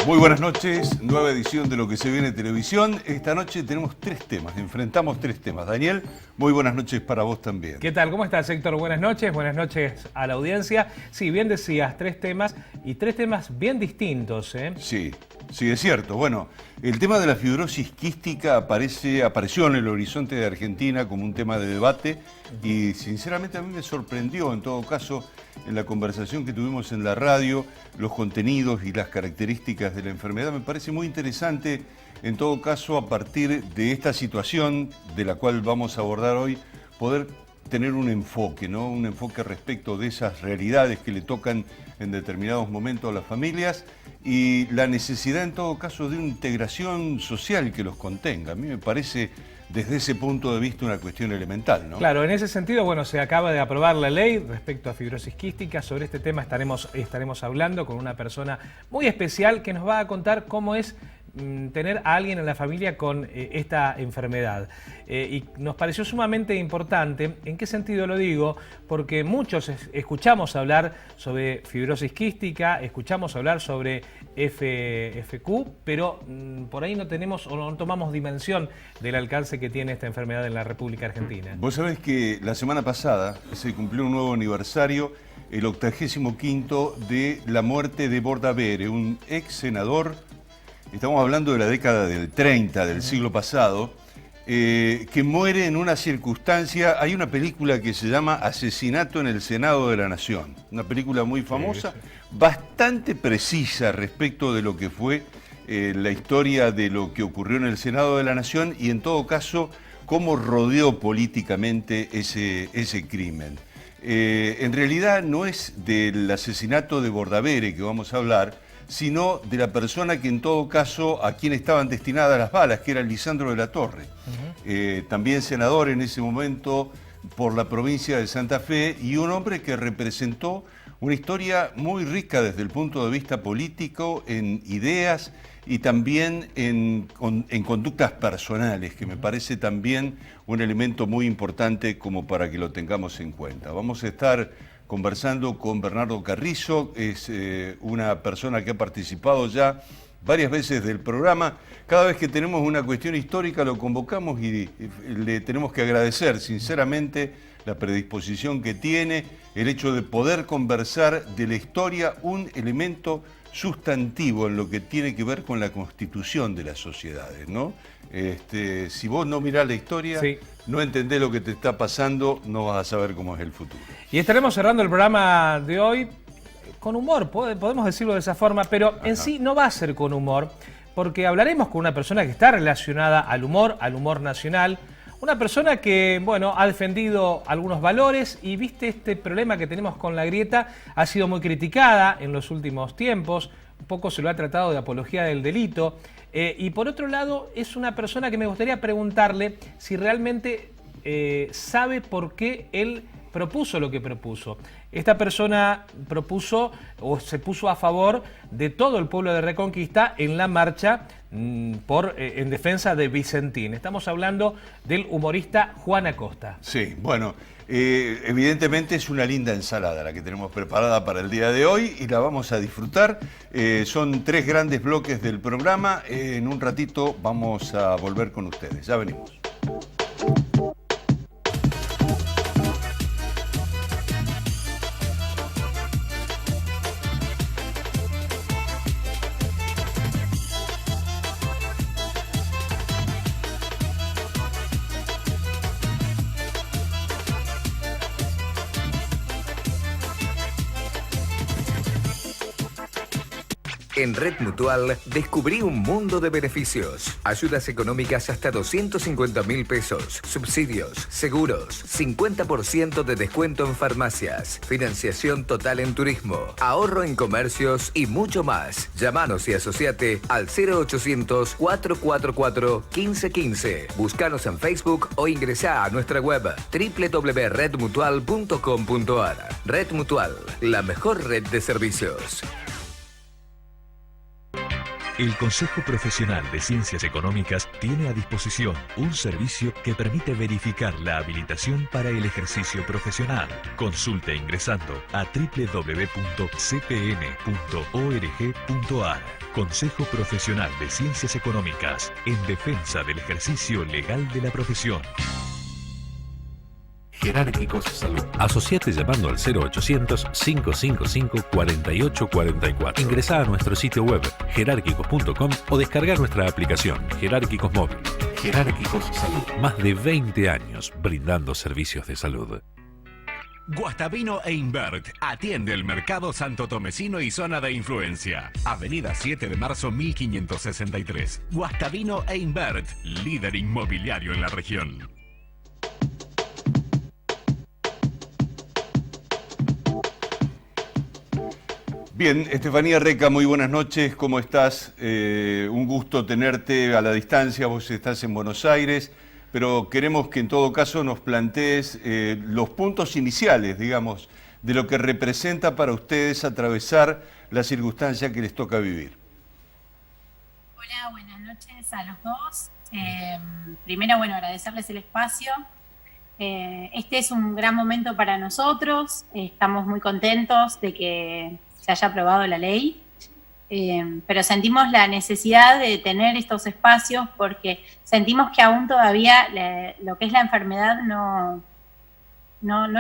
Muy buenas noches, nueva edición de Lo que se viene en televisión. Esta noche tenemos tres temas, enfrentamos tres temas. Daniel, muy buenas noches para vos también. ¿Qué tal? ¿Cómo estás, Héctor? Buenas noches a la audiencia. Sí, bien decías, tres temas y tres temas bien distintos, ¿eh? Sí, es cierto. Bueno, el tema de la fibrosis quística apareció en el horizonte de Argentina como un tema de debate y sinceramente a mí me sorprendió, en todo caso, en la conversación que tuvimos en la radio, los contenidos y las características de la enfermedad. Me parece muy interesante, en todo caso, a partir de esta situación de la cual vamos a abordar hoy, poder tener un enfoque, ¿no? Un enfoque respecto de esas realidades que le tocan en determinados momentos a las familias y la necesidad, en todo caso, de una integración social que los contenga. A mí me parece, desde ese punto de vista, una cuestión elemental, ¿no? Claro, en ese sentido, bueno, se acaba de aprobar la ley respecto a fibrosis quística. Sobre este tema estaremos hablando con una persona muy especial que nos va a contar cómo es tener a alguien en la familia con esta enfermedad. Y nos pareció sumamente importante. ¿En qué sentido lo digo? Porque muchos escuchamos hablar sobre fibrosis quística, escuchamos hablar sobre FQ, pero por ahí no tenemos o no tomamos dimensión del alcance que tiene esta enfermedad en la República Argentina. Vos sabés que la semana pasada se cumplió un nuevo aniversario, el 85º de la muerte de Bordaberry, un ex senador. Estamos hablando de la década del 30, del siglo pasado, que muere en una circunstancia. Hay una película que se llama Asesinato en el Senado de la Nación, una película muy famosa, bastante precisa respecto de lo que fue la historia de lo que ocurrió en el Senado de la Nación y en todo caso cómo rodeó políticamente ese crimen. En realidad no es del asesinato de Bordaberry que vamos a hablar, sino de la persona que en todo caso a quien estaban destinadas las balas, que era Lisandro de la Torre, también senador en ese momento por la provincia de Santa Fe y un hombre que representó una historia muy rica desde el punto de vista político, en ideas y también en conductas personales, que me parece también un elemento muy importante como para que lo tengamos en cuenta. Vamos a estar conversando con Bernardo Carrizo, es una persona que ha participado ya varias veces del programa. Cada vez que tenemos una cuestión histórica lo convocamos y le tenemos que agradecer sinceramente la predisposición que tiene, el hecho de poder conversar de la historia, un elemento sustantivo en lo que tiene que ver con la constitución de las sociedades, ¿no? Si vos no mirás la historia, no entendés lo que te está pasando, no vas a saber cómo es el futuro. Y estaremos cerrando el programa de hoy con humor, podemos decirlo de esa forma, pero en sí no va a ser con humor, porque hablaremos con una persona que está relacionada al humor nacional, una persona que, bueno, ha defendido algunos valores y, viste, este problema que tenemos con la grieta ha sido muy criticada en los últimos tiempos, un poco se lo ha tratado de apología del delito, y por otro lado es una persona que me gustaría preguntarle si realmente sabe por qué él propuso lo que propuso. Esta persona propuso o se puso a favor de todo el pueblo de Reconquista en la marcha en defensa de Vicentín. Estamos hablando del humorista Juan Acosta. Sí, bueno, evidentemente es una linda ensalada la que tenemos preparada para el día de hoy y la vamos a disfrutar. Son tres grandes bloques del programa. En un ratito vamos a volver con ustedes. Ya venimos. En Red Mutual descubrí un mundo de beneficios. Ayudas económicas hasta 250.000 pesos. Subsidios, seguros, 50% de descuento en farmacias. Financiación total en turismo. Ahorro en comercios y mucho más. Llámanos y asociate al 0800 444 1515. Búscanos en Facebook o ingresá a nuestra web www.redmutual.com.ar. Red Mutual, la mejor red de servicios. El Consejo Profesional de Ciencias Económicas tiene a disposición un servicio que permite verificar la habilitación para el ejercicio profesional. Consulte ingresando a www.cpn.org.ar. Consejo Profesional de Ciencias Económicas, en defensa del ejercicio legal de la profesión. Jerárquicos Salud. Asociate llamando al 0800-555-4844. Ingresá a nuestro sitio web jerárquicos.com o descarga nuestra aplicación Jerárquicos Móvil. Jerárquicos Salud. Más de 20 años brindando servicios de salud. Guastavino e Invert atiende el mercado santo tomecino y zona de influencia. Avenida 7 de marzo 1563. Guastavino e Invert, líder inmobiliario en la región. Bien, Estefanía Reca, muy buenas noches, ¿cómo estás? Un gusto tenerte a la distancia, vos estás en Buenos Aires, pero queremos que en todo caso nos plantees los puntos iniciales, digamos, de lo que representa para ustedes atravesar la circunstancia que les toca vivir. Hola, buenas noches a los dos. Primero, agradecerles el espacio. Este es un gran momento para nosotros, estamos muy contentos de que se haya aprobado la ley, pero sentimos la necesidad de tener estos espacios porque sentimos que aún todavía lo que es la enfermedad no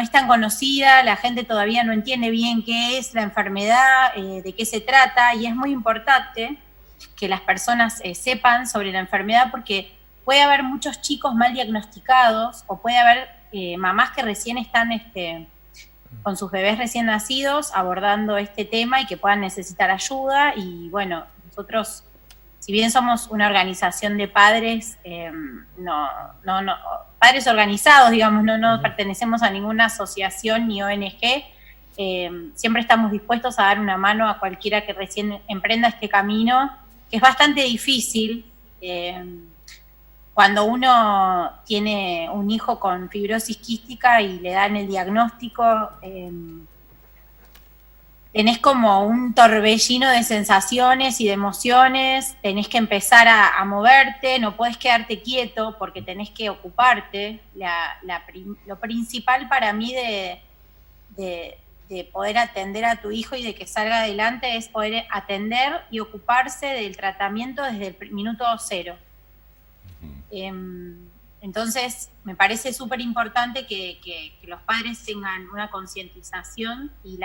es tan conocida, la gente todavía no entiende bien qué es la enfermedad, de qué se trata, y es muy importante que las personas sepan sobre la enfermedad porque puede haber muchos chicos mal diagnosticados o puede haber mamás que recién están con sus bebés recién nacidos abordando este tema y que puedan necesitar ayuda. Y bueno, nosotros, si bien somos una organización de padres, padres organizados, digamos, no pertenecemos a ninguna asociación ni ONG, siempre estamos dispuestos a dar una mano a cualquiera que recién emprenda este camino, que es bastante difícil. Cuando uno tiene un hijo con fibrosis quística y le dan el diagnóstico, tenés como un torbellino de sensaciones y de emociones, tenés que empezar a moverte, no podés quedarte quieto porque tenés que ocuparte. Lo principal para mí de poder atender a tu hijo y de que salga adelante es poder atender y ocuparse del tratamiento desde el minuto cero. Entonces, me parece súper importante que los padres tengan una concientización y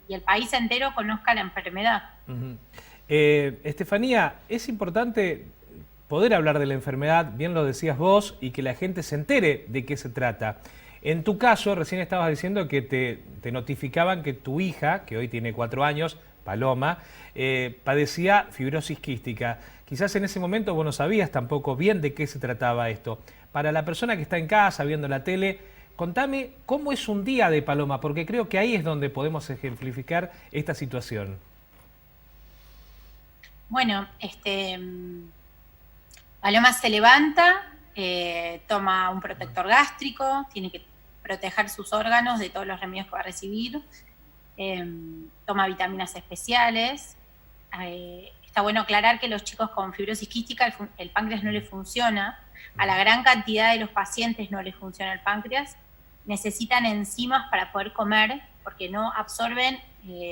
el país entero conozca la enfermedad. Estefanía, es importante poder hablar de la enfermedad, bien lo decías vos, y que la gente se entere de qué se trata. En tu caso, recién estabas diciendo que te notificaban que tu hija, que hoy tiene 4 años, Paloma, padecía fibrosis quística. Quizás en ese momento vos no sabías tampoco bien de qué se trataba esto. Para la persona que está en casa viendo la tele, contame cómo es un día de Paloma, porque creo que ahí es donde podemos ejemplificar esta situación. Bueno, Paloma se levanta, toma un protector gástrico, tiene que proteger sus órganos de todos los remedios que va a recibir, toma vitaminas especiales. Está bueno aclarar que los chicos con fibrosis quística el páncreas no les funciona, a la gran cantidad de los pacientes no les funciona el páncreas, necesitan enzimas para poder comer porque no absorben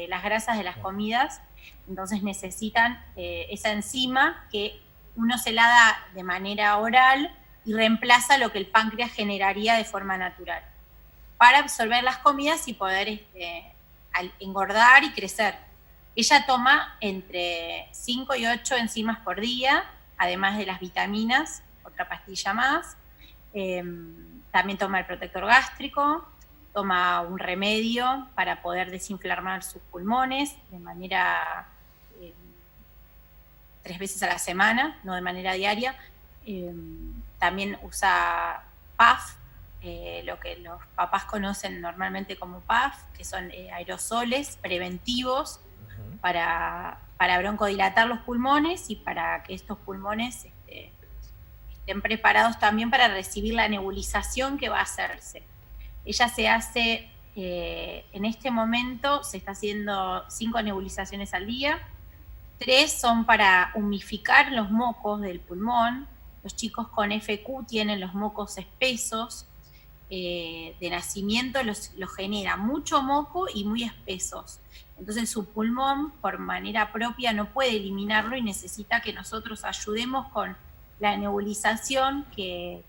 las grasas de las comidas, entonces necesitan esa enzima que uno se la da de manera oral y reemplaza lo que el páncreas generaría de forma natural para absorber las comidas y poder engordar y crecer. Ella toma entre 5 y 8 enzimas por día, además de las vitaminas, otra pastilla más. También toma el protector gástrico, toma un remedio para poder desinflamar sus pulmones de manera 3 veces a la semana, no de manera diaria. También usa PAF, lo que los papás conocen normalmente como PAF, que son aerosoles preventivos para broncodilatar los pulmones y para que estos pulmones estén preparados también para recibir la nebulización que va a hacerse. Ella se hace, en este momento se está haciendo 5 nebulizaciones al día, 3 son para humificar los mocos del pulmón. Los chicos con FQ tienen los mocos espesos. De nacimiento los genera mucho moco y muy espesos. Entonces su pulmón, por manera propia, no puede eliminarlo y necesita que nosotros ayudemos con la nebulización que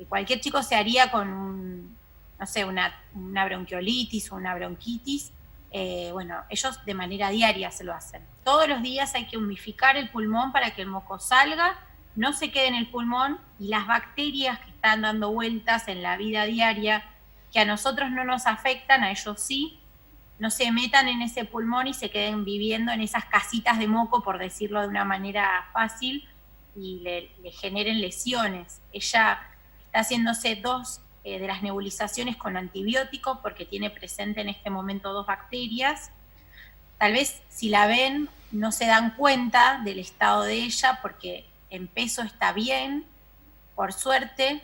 cualquier chico se haría con no sé, una bronquiolitis o una bronquitis. Bueno, ellos de manera diaria se lo hacen. Todos los días hay que humificar el pulmón para que el moco salga, no se quede en el pulmón, y las bacterias que están dando vueltas en la vida diaria, que a nosotros no nos afectan, a ellos sí, no se metan en ese pulmón y se queden viviendo en esas casitas de moco, por decirlo de una manera fácil, y le generen lesiones. Ella está haciéndose 2 de las nebulizaciones con antibiótico porque tiene presente en este momento 2 bacterias. Tal vez si la ven no se dan cuenta del estado de ella porque en peso está bien, por suerte.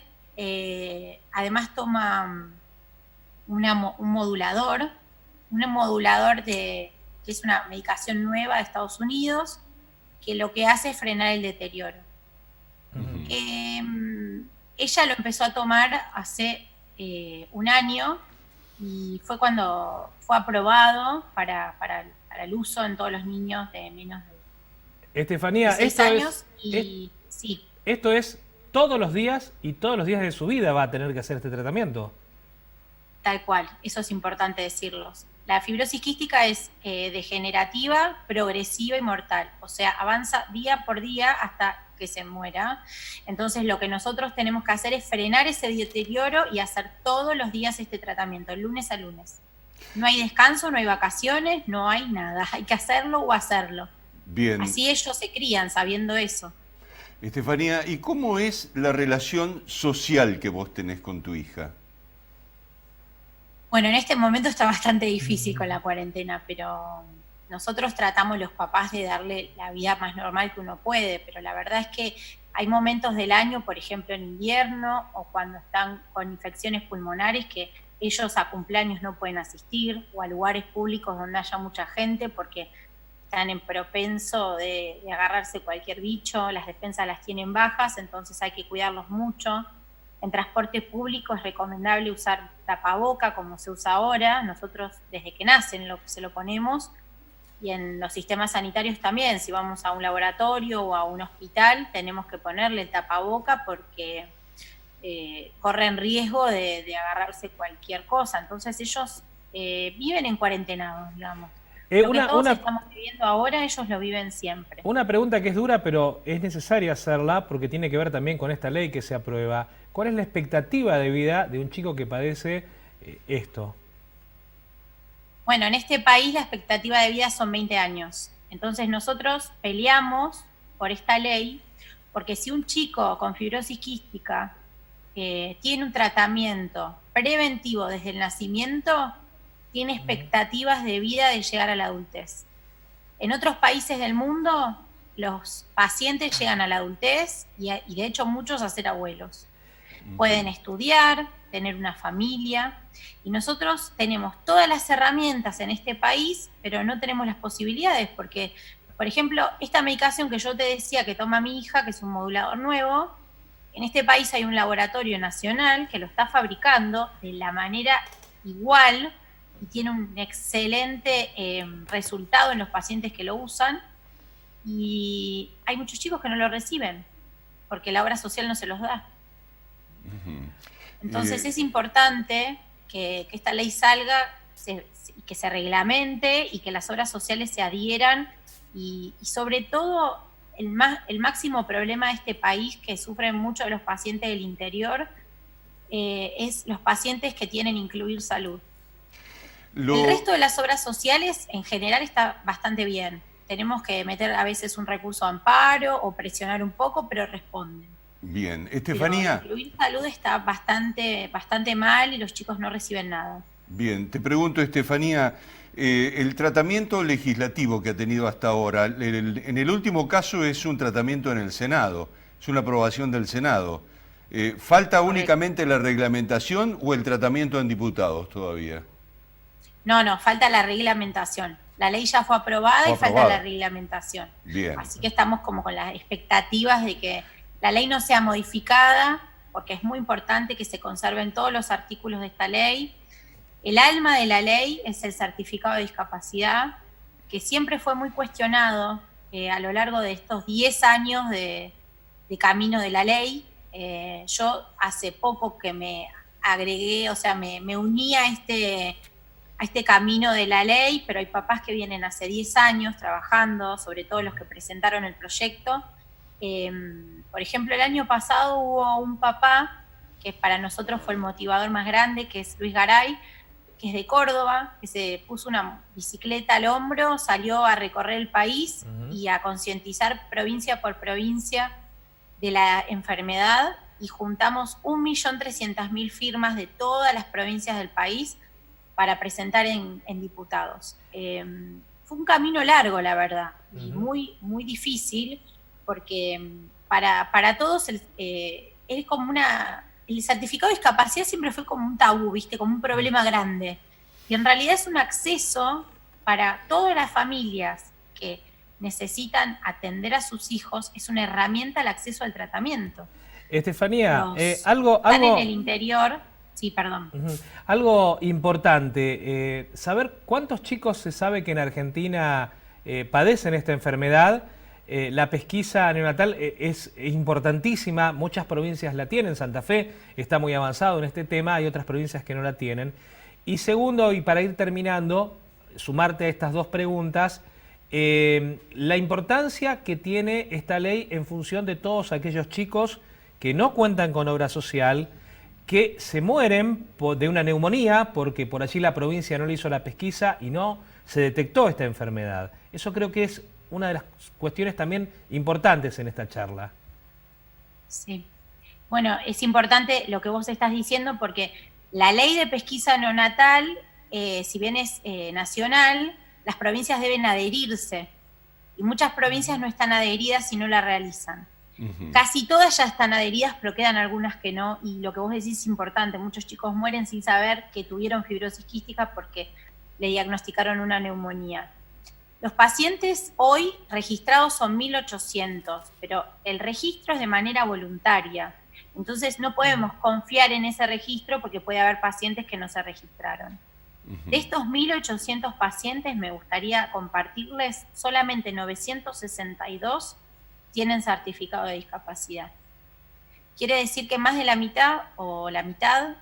Además toma un modulador que es una medicación nueva de Estados Unidos, que lo que hace es frenar el deterioro. Ella lo empezó a tomar hace 1 año y fue cuando fue aprobado para el uso en todos los niños de menos de Estefanía, 6 años. Sí. Esto es todos los días, y todos los días de su vida va a tener que hacer este tratamiento. Tal cual, eso es importante decirlo. La fibrosis quística es degenerativa, progresiva y mortal, o sea, avanza día por día hasta que se muera. Entonces lo que nosotros tenemos que hacer es frenar ese deterioro y hacer todos los días este tratamiento, lunes a lunes. No hay descanso, no hay vacaciones, no hay nada, hay que hacerlo o hacerlo. Bien. Así ellos se crían sabiendo eso. Estefanía, ¿y cómo es la relación social que vos tenés con tu hija? Bueno, en este momento está bastante difícil con la cuarentena, pero nosotros tratamos los papás de darle la vida más normal que uno puede, pero la verdad es que hay momentos del año, por ejemplo en invierno o cuando están con infecciones pulmonares, que ellos a cumpleaños no pueden asistir, o a lugares públicos donde haya mucha gente porque están en propenso de agarrarse cualquier bicho, las defensas las tienen bajas, entonces hay que cuidarlos mucho. En transporte público es recomendable usar tapaboca como se usa ahora, nosotros desde que nacen se lo ponemos, y en los sistemas sanitarios también, si vamos a un laboratorio o a un hospital tenemos que ponerle el tapaboca porque corren riesgo de agarrarse cualquier cosa, entonces ellos viven en cuarentenados, digamos. Lo que todos estamos viviendo ahora, ellos lo viven siempre. Una pregunta que es dura, pero es necesaria hacerla porque tiene que ver también con esta ley que se aprueba. ¿Cuál es la expectativa de vida de un chico que padece esto? Bueno, en este país la expectativa de vida son 20 años. Entonces nosotros peleamos por esta ley porque si un chico con fibrosis quística tiene un tratamiento preventivo desde el nacimiento, tiene expectativas de vida de llegar a la adultez. En otros países del mundo, los pacientes llegan a la adultez y de hecho muchos a ser abuelos. Pueden estudiar, tener una familia, y nosotros tenemos todas las herramientas en este país, pero no tenemos las posibilidades, porque, por ejemplo, esta medicación que yo te decía que toma mi hija, que es un modulador nuevo, en este país hay un laboratorio nacional que lo está fabricando de la manera igual, y tiene un excelente resultado en los pacientes que lo usan, y hay muchos chicos que no lo reciben, porque la obra social no se los da. Entonces es importante que esta ley salga, que se reglamente y que las obras sociales se adhieran, y sobre todo el máximo problema de este país que sufren muchos de los pacientes del interior es los pacientes que tienen incluir salud. El resto de las obras sociales en general está bastante bien. Tenemos que meter a veces un recurso de amparo o presionar un poco, pero responden. Bien, Estefanía. Pero incluir salud está bastante mal y los chicos no reciben nada. Bien, te pregunto, Estefanía, el tratamiento legislativo que ha tenido hasta ahora, en el último caso es un tratamiento en el Senado, es una aprobación del Senado. ¿Falta únicamente la reglamentación o el tratamiento en diputados todavía? No, falta la reglamentación. La ley ya fue aprobada y falta la reglamentación. Bien. Así que estamos como con las expectativas de que la ley no sea modificada, porque es muy importante que se conserven todos los artículos de esta ley. El alma de la ley es el certificado de discapacidad, que siempre fue muy cuestionado a lo largo de estos 10 años de camino de la ley. Yo hace poco que me agregué, o sea, me uní a este camino de la ley, pero hay papás que vienen hace 10 años trabajando, sobre todo los que presentaron el proyecto. Por ejemplo, el año pasado hubo un papá, que para nosotros fue el motivador más grande, que es Luis Garay, que es de Córdoba, que se puso una bicicleta al hombro, salió a recorrer el país y a concientizar provincia por provincia de la enfermedad, y juntamos 1.300.000 firmas de todas las provincias del país para presentar en diputados. Fue un camino largo, la verdad, y muy, muy difícil, porque para todos es como el certificado de discapacidad siempre fue como un tabú, ¿viste? Como un problema grande. Y en realidad es un acceso para todas las familias que necesitan atender a sus hijos, es una herramienta al acceso al tratamiento. Estefanía, algo en el interior. Sí, perdón. Algo importante, saber cuántos chicos se sabe que en Argentina padecen esta enfermedad. La pesquisa neonatal es importantísima, muchas provincias la tienen, Santa Fe está muy avanzado en este tema, hay otras provincias que no la tienen. Y segundo, y para ir terminando, sumarte a estas dos preguntas, la importancia que tiene esta ley en función de todos aquellos chicos que no cuentan con obra social, que se mueren de una neumonía porque por allí la provincia no le hizo la pesquisa y no se detectó esta enfermedad. Eso creo que es una de las cuestiones también importantes en esta charla. Sí. Bueno, es importante lo que vos estás diciendo, porque la ley de pesquisa neonatal, si bien es nacional, las provincias deben adherirse. Y muchas provincias no están adheridas y no la realizan. Casi todas ya están adheridas, pero quedan algunas que no. Y lo que vos decís es importante. Muchos chicos mueren sin saber que tuvieron fibrosis quística porque le diagnosticaron una neumonía. Los pacientes hoy registrados son 1.800, pero el registro es de manera voluntaria. Entonces no podemos confiar en ese registro porque puede haber pacientes que no se registraron. De estos 1.800 pacientes, me gustaría compartirles, solamente 962 tienen certificado de discapacidad. Quiere decir que más de la mitad, o la mitad,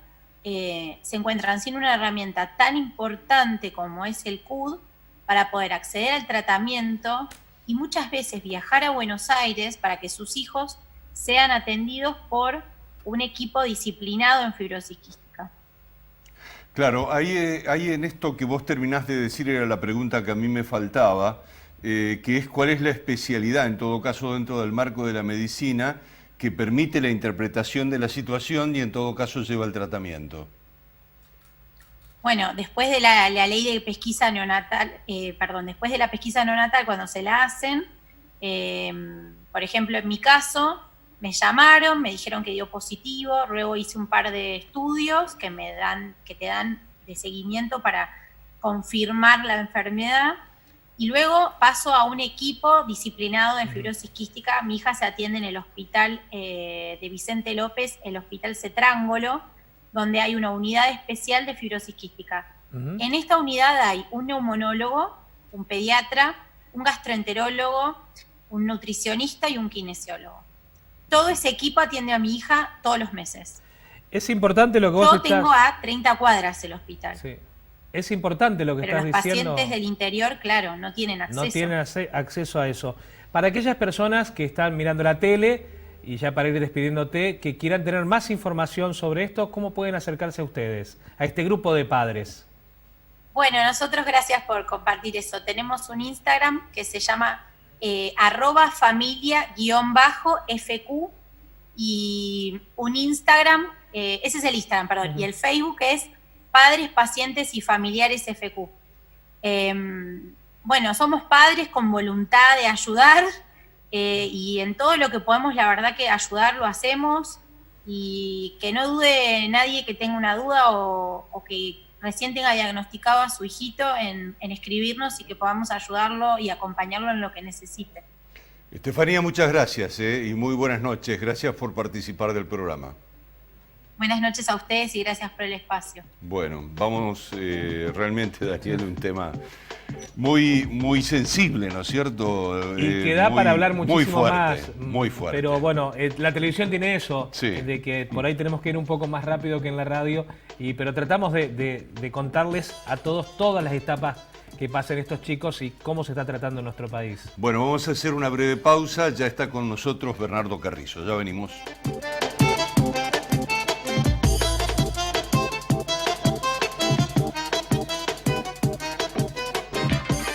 se encuentran sin una herramienta tan importante como es el CUD, para poder acceder al tratamiento y muchas veces viajar a Buenos Aires para que sus hijos sean atendidos por un equipo disciplinado en fibrosis quística. Claro, ahí en esto que vos terminás de decir era la pregunta que a mí me faltaba, que es cuál es la especialidad, en todo caso dentro del marco de la medicina, que permite la interpretación de la situación y en todo caso lleva al tratamiento. Bueno, después de la ley de pesquisa neonatal, después de la pesquisa neonatal, cuando se la hacen, por ejemplo, en mi caso, me llamaron, me dijeron que dio positivo, luego hice un par de estudios que te dan de seguimiento para confirmar la enfermedad, y luego paso a un equipo disciplinado de fibrosis quística. Mi hija se atiende en el hospital de Vicente López, el hospital Cetrángolo, donde hay una unidad especial de fibrosis quística. En esta unidad hay un neumonólogo, un pediatra, un gastroenterólogo, un nutricionista y un kinesiólogo. Todo ese equipo atiende a mi hija todos los meses. Es importante lo que vos Yo tengo a 30 cuadras el hospital. Sí. Es importante lo que estás diciendo. Pero los pacientes del interior, claro, no tienen acceso. No tienen acceso a eso. Para aquellas personas que están mirando la tele, y ya para ir despidiéndote, que quieran tener más información sobre esto, ¿cómo pueden acercarse a ustedes, a este grupo de padres? Bueno, nosotros gracias por compartir eso. Tenemos un Instagram que se llama @familia_FQ, y un Instagram, ese es el Instagram, perdón, y el Facebook es Padres, Pacientes y Familiares FQ. Bueno, somos padres con voluntad de ayudar, y en todo lo que podemos, la verdad que ayudar lo hacemos, y que no dude nadie que tenga una duda o que recién tenga diagnosticado a su hijito en escribirnos y que podamos ayudarlo y acompañarlo en lo que necesite. Estefanía, muchas gracias y muy buenas noches. Gracias por participar del programa. Buenas noches a ustedes y gracias por el espacio. Bueno, vamos realmente, Daniel, un tema muy sensible, ¿no es cierto? Y que da para hablar muchísimo más. Muy fuerte. Pero bueno, la televisión tiene eso, sí, de que por ahí tenemos que ir un poco más rápido que en la radio, pero tratamos de contarles a todos todas las etapas que pasen estos chicos y cómo se está tratando en nuestro país. Bueno, vamos a hacer una breve pausa. Ya está con nosotros Bernardo Carrizo. Ya venimos.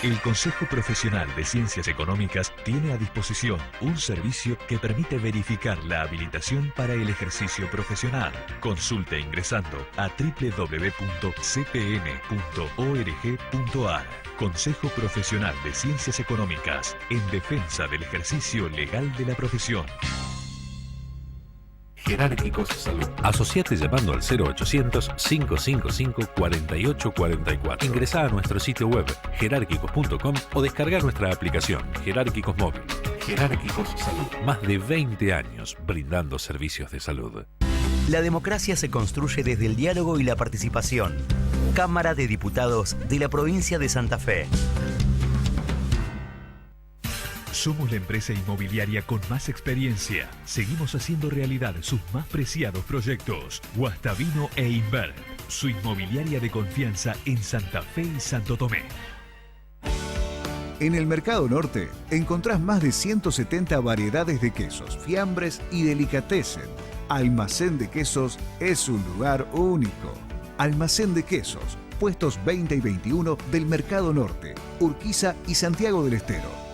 El Consejo Profesional de Ciencias Económicas tiene a disposición un servicio que permite verificar la habilitación para el ejercicio profesional. Consulte ingresando a www.cpn.org.ar. Consejo Profesional de Ciencias Económicas, en defensa del ejercicio legal de la profesión. Jerárquicos Salud. Asociate llamando al 0800-555-4844. Ingresá a nuestro sitio web jerárquicos.com o descarga nuestra aplicación Jerárquicos Móvil. Jerárquicos Salud. Más de 20 años brindando servicios de salud. La democracia se construye desde el diálogo y la participación. Cámara de Diputados de la provincia de Santa Fe. Somos la empresa inmobiliaria con más experiencia. Seguimos haciendo realidad sus más preciados proyectos. Guastavino e Invert, su inmobiliaria de confianza en Santa Fe y Santo Tomé. En el Mercado Norte encontrás más de 170 variedades de quesos, fiambres y delicatessen. Almacén de Quesos es un lugar único. Almacén de Quesos, puestos 20 y 21 del Mercado Norte, Urquiza y Santiago del Estero.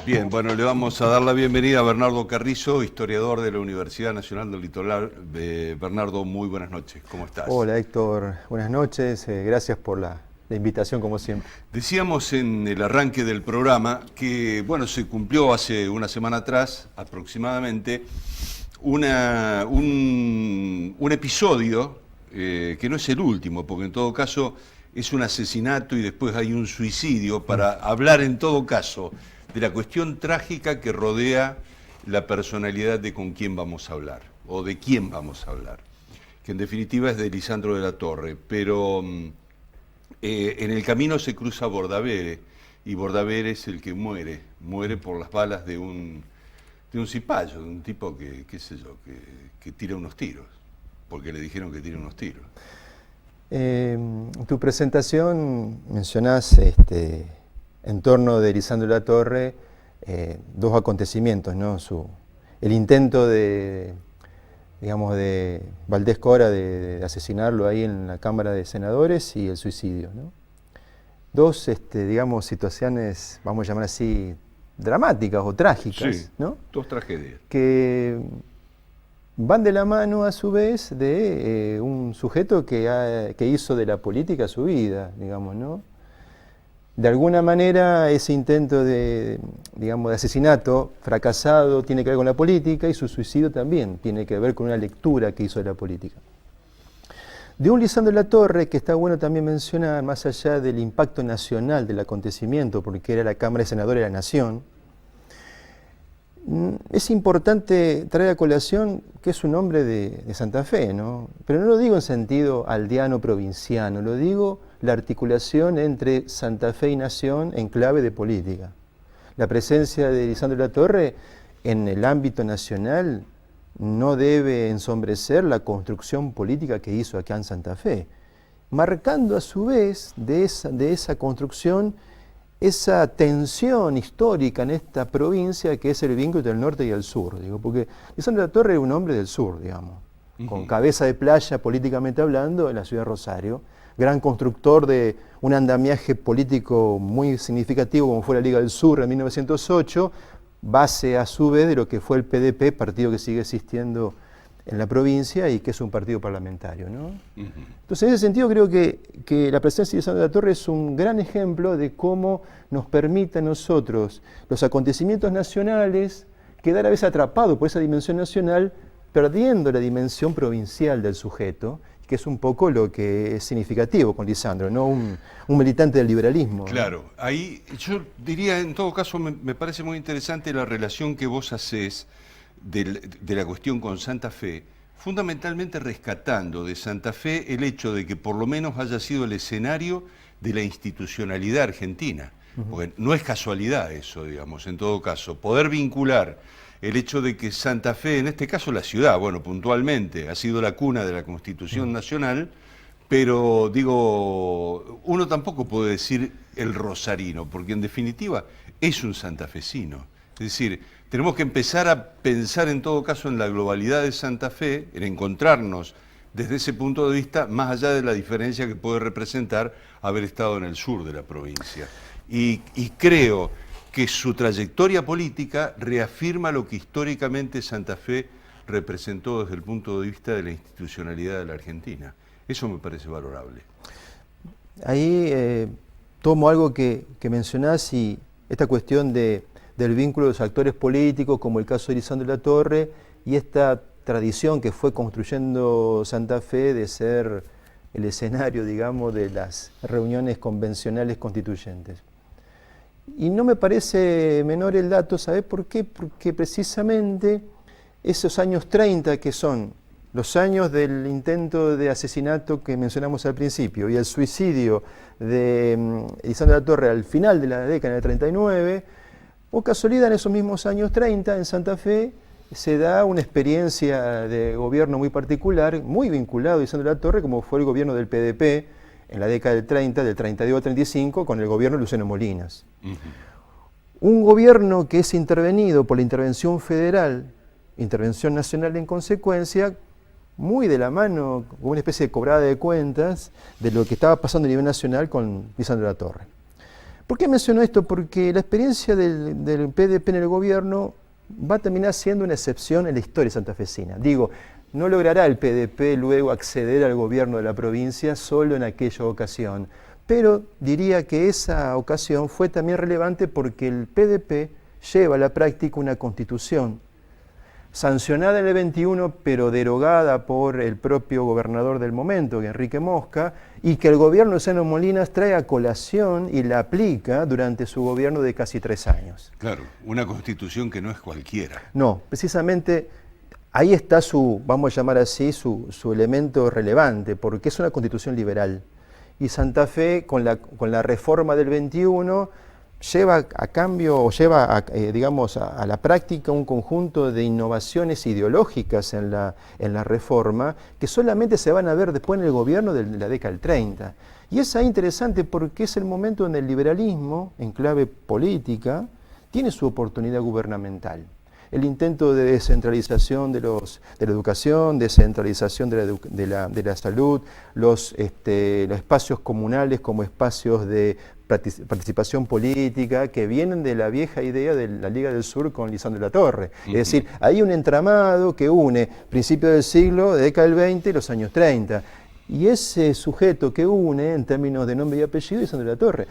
Bien, bueno, le vamos a dar la bienvenida a Bernardo Carrizo, historiador de la Universidad Nacional del Litoral. Bernardo, muy buenas noches, ¿cómo estás? Hola Héctor, buenas noches, gracias por la invitación como siempre. Decíamos en el arranque del programa que, bueno, se cumplió hace una semana atrás aproximadamente un episodio que no es el último, porque en todo caso es un asesinato y después hay un suicidio, para hablar en todo caso de la cuestión trágica que rodea la personalidad de con quién vamos a hablar, o de quién vamos a hablar, que en definitiva es de Lisandro de la Torre, pero en el camino se cruza Bordavere, y Bordavere es el que muere por las balas de un cipayo, de un tipo que, qué sé yo, que tira unos tiros, porque le dijeron que tira unos tiros. En tu presentación mencionás en torno de Lisandro de la Torre dos acontecimientos, ¿no? El intento de Valdés Cora de asesinarlo ahí en la Cámara de Senadores y el suicidio, ¿no? Dos, situaciones, vamos a llamar así, dramáticas o trágicas, sí, ¿no? Dos tragedias. Que van de la mano a su vez de un sujeto que hizo de la política su vida, digamos, ¿no? De alguna manera ese intento de asesinato fracasado tiene que ver con la política y su suicidio también tiene que ver con una lectura que hizo de la política. De un Lisandro de la Torre que está bueno también mencionar, más allá del impacto nacional del acontecimiento, porque era la Cámara de Senadores de la Nación, es importante traer a colación que es un hombre de Santa Fe, ¿no? Pero no lo digo en sentido aldeano provinciano, lo digo la articulación entre Santa Fe y Nación en clave de política. La presencia de Lisandro de la Torre en el ámbito nacional no debe ensombrecer la construcción política que hizo acá en Santa Fe, marcando a su vez de esa construcción esa tensión histórica en esta provincia que es el vínculo entre el norte y el sur, porque Lisandro de la Torre era un hombre del sur, con cabeza de playa políticamente hablando en la ciudad de Rosario, gran constructor de un andamiaje político muy significativo como fue la Liga del Sur en 1908, base a su vez de lo que fue el PDP, partido que sigue existiendo en la provincia y que es un partido parlamentario, ¿no? Entonces, en ese sentido, creo que la presencia de Lisandro de la Torre es un gran ejemplo de cómo nos permite a nosotros los acontecimientos nacionales quedar a veces atrapados por esa dimensión nacional, perdiendo la dimensión provincial del sujeto, que es un poco lo que es significativo con Lisandro, ¿no? Un militante del liberalismo. Claro, ¿no? Ahí yo diría, en todo caso, me parece muy interesante la relación que vos hacés de la cuestión con Santa Fe, fundamentalmente rescatando de Santa Fe el hecho de que por lo menos haya sido el escenario de la institucionalidad argentina. Porque no es casualidad eso, digamos, en todo caso. Poder vincular el hecho de que Santa Fe, en este caso la ciudad, bueno, puntualmente, ha sido la cuna de la Constitución Nacional, pero digo, uno tampoco puede decir el rosarino, porque en definitiva es un santafesino. Es decir, tenemos que empezar a pensar en todo caso en la globalidad de Santa Fe, en encontrarnos desde ese punto de vista, más allá de la diferencia que puede representar haber estado en el sur de la provincia. Y creo que su trayectoria política reafirma lo que históricamente Santa Fe representó desde el punto de vista de la institucionalidad de la Argentina. Eso me parece valorable. Ahí tomo algo que mencionás y esta cuestión del vínculo de los actores políticos, como el caso de Lisandro de la Torre, y esta tradición que fue construyendo Santa Fe de ser el escenario, digamos, de las reuniones convencionales constituyentes. Y no me parece menor el dato, ¿sabés por qué? Porque precisamente esos años 30, que son los años del intento de asesinato que mencionamos al principio y el suicidio de Lisandro de la Torre al final de la década del 39, o casualidad en esos mismos años 30 en Santa Fe se da una experiencia de gobierno muy particular, muy vinculado a Lisandro de la Torre, como fue el gobierno del PDP en la década del 30, del 32 al 35, con el gobierno de Luciano Molinas. Un gobierno que es intervenido por la intervención federal, intervención nacional en consecuencia, muy de la mano, como una especie de cobrada de cuentas de lo que estaba pasando a nivel nacional con Lisandro de la Torre. ¿Por qué menciono esto? Porque la experiencia del PDP en el gobierno va a terminar siendo una excepción en la historia santafesina. Digo, no logrará el PDP luego acceder al gobierno de la provincia solo en aquella ocasión, pero diría que esa ocasión fue también relevante porque el PDP lleva a la práctica una constitución sancionada en el 21, pero derogada por el propio gobernador del momento, Enrique Mosca, y que el gobierno de Luciano Molinas trae a colación y la aplica durante su gobierno de casi 3 años. Claro, una constitución que no es cualquiera. No, precisamente ahí está su, vamos a llamar así, su elemento relevante, porque es una constitución liberal. Y Santa Fe, con la reforma del 21, lleva a cambio, o lleva, digamos, a la práctica un conjunto de innovaciones ideológicas en la reforma que solamente se van a ver después en el gobierno de la década del 30. Y es ahí interesante porque es el momento donde el liberalismo, en clave política, tiene su oportunidad gubernamental. El intento de descentralización de la educación, descentralización de la salud, los espacios comunales como espacios de participación política que vienen de la vieja idea de la Liga del Sur con Lisandro de la Torre. Es decir, hay un entramado que une principios del siglo, de década del 20 y los años 30. Y ese sujeto que une, en términos de nombre y apellido, es Lisandro de la Torre.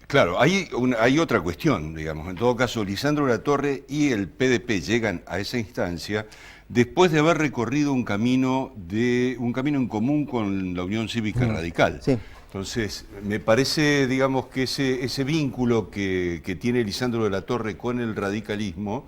Claro, hay otra cuestión, digamos. En todo caso, Lisandro de la Torre y el PDP llegan a esa instancia después de haber recorrido un camino en común con la Unión Cívica Radical. Sí. Entonces, me parece, digamos, que ese vínculo que tiene Lisandro de la Torre con el radicalismo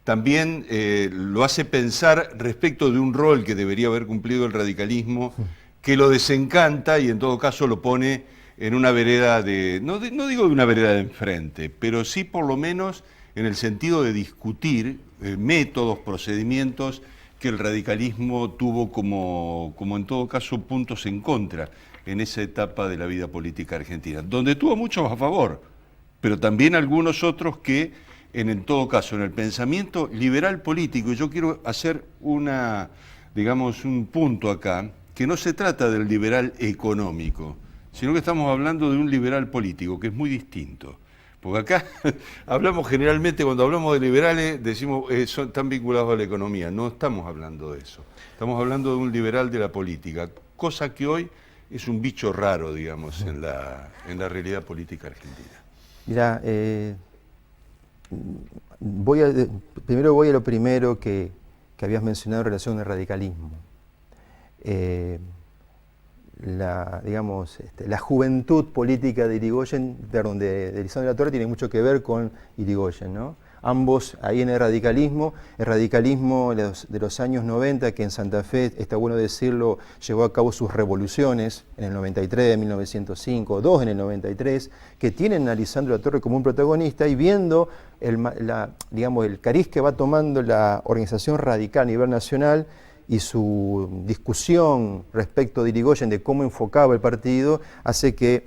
también lo hace pensar respecto de un rol que debería haber cumplido el radicalismo, que lo desencanta y en todo caso lo pone en una vereda no digo de una vereda de enfrente, pero sí por lo menos en el sentido de discutir métodos, procedimientos que el radicalismo tuvo como en todo caso puntos en contra en esa etapa de la vida política argentina, donde tuvo muchos a favor, pero también algunos otros que en todo caso en el pensamiento liberal político, y yo quiero hacer un punto acá, que no se trata del liberal económico, sino que estamos hablando de un liberal político, que es muy distinto. Porque acá hablamos generalmente, cuando hablamos de liberales, decimos están vinculados a la economía. No estamos hablando de eso. Estamos hablando de un liberal de la política, cosa que hoy es un bicho raro, digamos, en la realidad política argentina. Mirá, primero voy a lo primero que habías mencionado en relación al radicalismo. La juventud política de Irigoyen, de Lisandro de la Torre, tiene mucho que ver con Irigoyen, ¿no? Ambos ahí en el radicalismo de los años 90, que en Santa Fe, está bueno decirlo, llevó a cabo sus revoluciones en el 93, en 1905, dos en el 93, que tienen a Lisandro de la Torre como un protagonista, y viendo el cariz que va tomando la organización radical a nivel nacional y su discusión respecto de Irigoyen, de cómo enfocaba el partido, hace que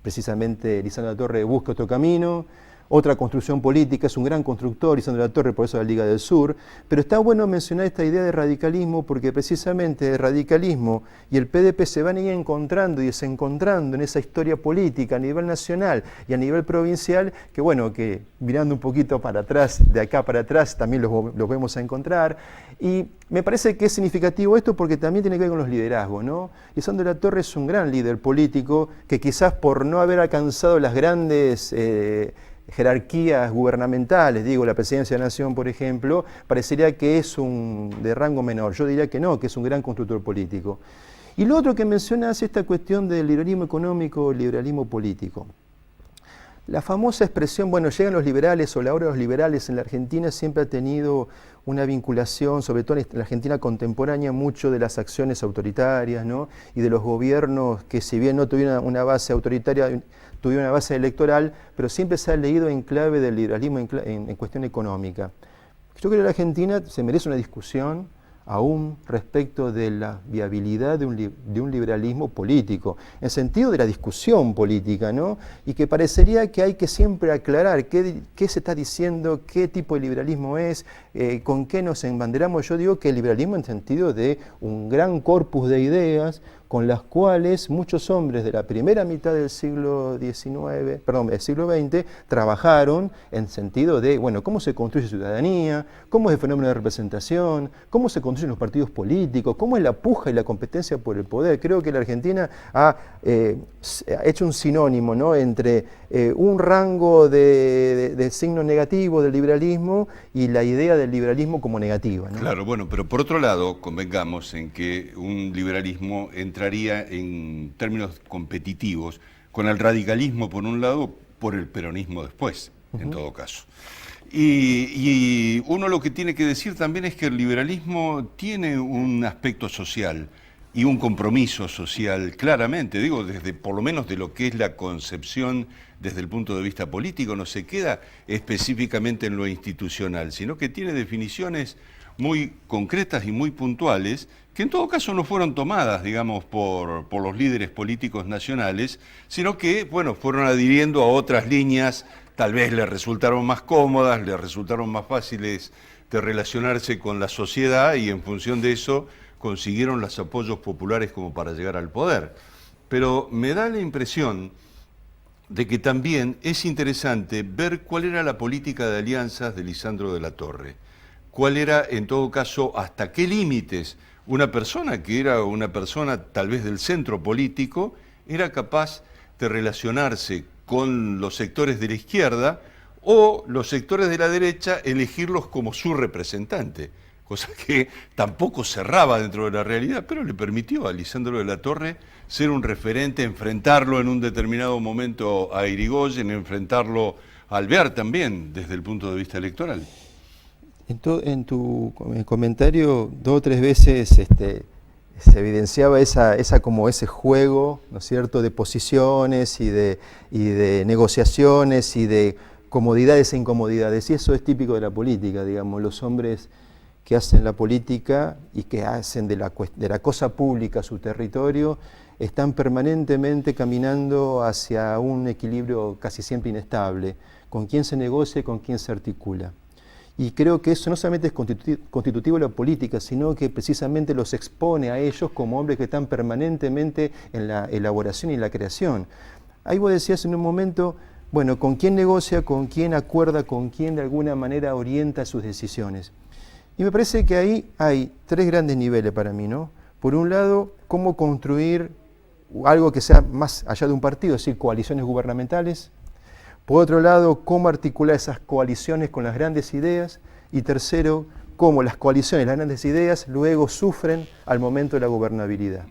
precisamente Lisandro de la Torre busque otro camino, otra construcción política. Es un gran constructor, Lisandro de la Torre, por eso la Liga del Sur, pero está bueno mencionar esta idea de radicalismo, porque precisamente el radicalismo y el PDP se van a ir encontrando y desencontrando en esa historia política a nivel nacional y a nivel provincial, que bueno, que mirando un poquito para atrás, de acá para atrás, también los vamos a encontrar. Y me parece que es significativo esto porque también tiene que ver con los liderazgos, ¿no? Lisandro de la Torre es un gran líder político que quizás por no haber alcanzado las grandes jerarquías gubernamentales, digo, la presidencia de la Nación, por ejemplo, parecería que es de rango menor. Yo diría que no, que es un gran constructor político. Y lo otro que menciona es esta cuestión del liberalismo económico, liberalismo político. La famosa expresión, bueno, llegan los liberales o la hora de los liberales en la Argentina siempre ha tenido una vinculación, sobre todo en la Argentina contemporánea, mucho de las acciones autoritarias, ¿no? Y de los gobiernos que, si bien no tuvieron una base autoritaria, tuvieron una base electoral, pero siempre se ha leído en clave del liberalismo en cuestión económica. Yo creo que la Argentina se merece una discusión aún respecto de la viabilidad de un liberalismo político, en sentido de la discusión política, ¿no? Y que parecería que hay que siempre aclarar qué se está diciendo, qué tipo de liberalismo es, con qué nos embanderamos. Yo digo que el liberalismo en sentido de un gran corpus de ideas con las cuales muchos hombres de la primera mitad del siglo XX, trabajaron en sentido de, bueno, cómo se construye ciudadanía, cómo es el fenómeno de representación, cómo se construyen los partidos políticos, cómo es la puja y la competencia por el poder. Creo que la Argentina ha hecho un sinónimo, ¿no?, entre un rango de signo negativo del liberalismo y la idea del liberalismo como negativa, ¿no? Claro, bueno, pero por otro lado, convengamos en que un liberalismo entraría en términos competitivos con el radicalismo por un lado, por el peronismo después, en todo caso. Y uno lo que tiene que decir también es que el liberalismo tiene un aspecto social y un compromiso social, claramente, digo, desde por lo menos de lo que es la concepción desde el punto de vista político, no se queda específicamente en lo institucional, sino que tiene definiciones muy concretas y muy puntuales, que en todo caso no fueron tomadas, digamos, por los líderes políticos nacionales, sino que, bueno, fueron adhiriendo a otras líneas, tal vez les resultaron más cómodas, les resultaron más fáciles de relacionarse con la sociedad y en función de eso consiguieron los apoyos populares como para llegar al poder. Pero me da la impresión de que también es interesante ver cuál era la política de alianzas de Lisandro de la Torre. Cuál era, en todo caso, hasta qué límites una persona que era una persona tal vez del centro político era capaz de relacionarse con los sectores de la izquierda o los sectores de la derecha, elegirlos como su representante, cosa que tampoco cerraba dentro de la realidad, pero le permitió a Lisandro de la Torre ser un referente, enfrentarlo en un determinado momento a Irigoyen, enfrentarlo a Alvear también desde el punto de vista electoral. En tu comentario 2 o 3 veces se evidenciaba ese juego, ¿no es cierto?, de posiciones y de negociaciones y de comodidades e incomodidades, y eso es típico de la política, digamos, los hombres que hacen la política y que hacen de la cosa pública su territorio, están permanentemente caminando hacia un equilibrio casi siempre inestable, con quién se negocia y con quién se articula. Y creo que eso no solamente es constitutivo de la política, sino que precisamente los expone a ellos como hombres que están permanentemente en la elaboración y la creación. Ahí vos decías en un momento, bueno, con quién negocia, con quién acuerda, con quién de alguna manera orienta sus decisiones. Y me parece que ahí hay tres grandes niveles para mí, ¿no? Por un lado, cómo construir algo que sea más allá de un partido, es decir, coaliciones gubernamentales. Por otro lado, cómo articular esas coaliciones con las grandes ideas. Y tercero, cómo las coaliciones, las grandes ideas, luego sufren al momento de la gobernabilidad.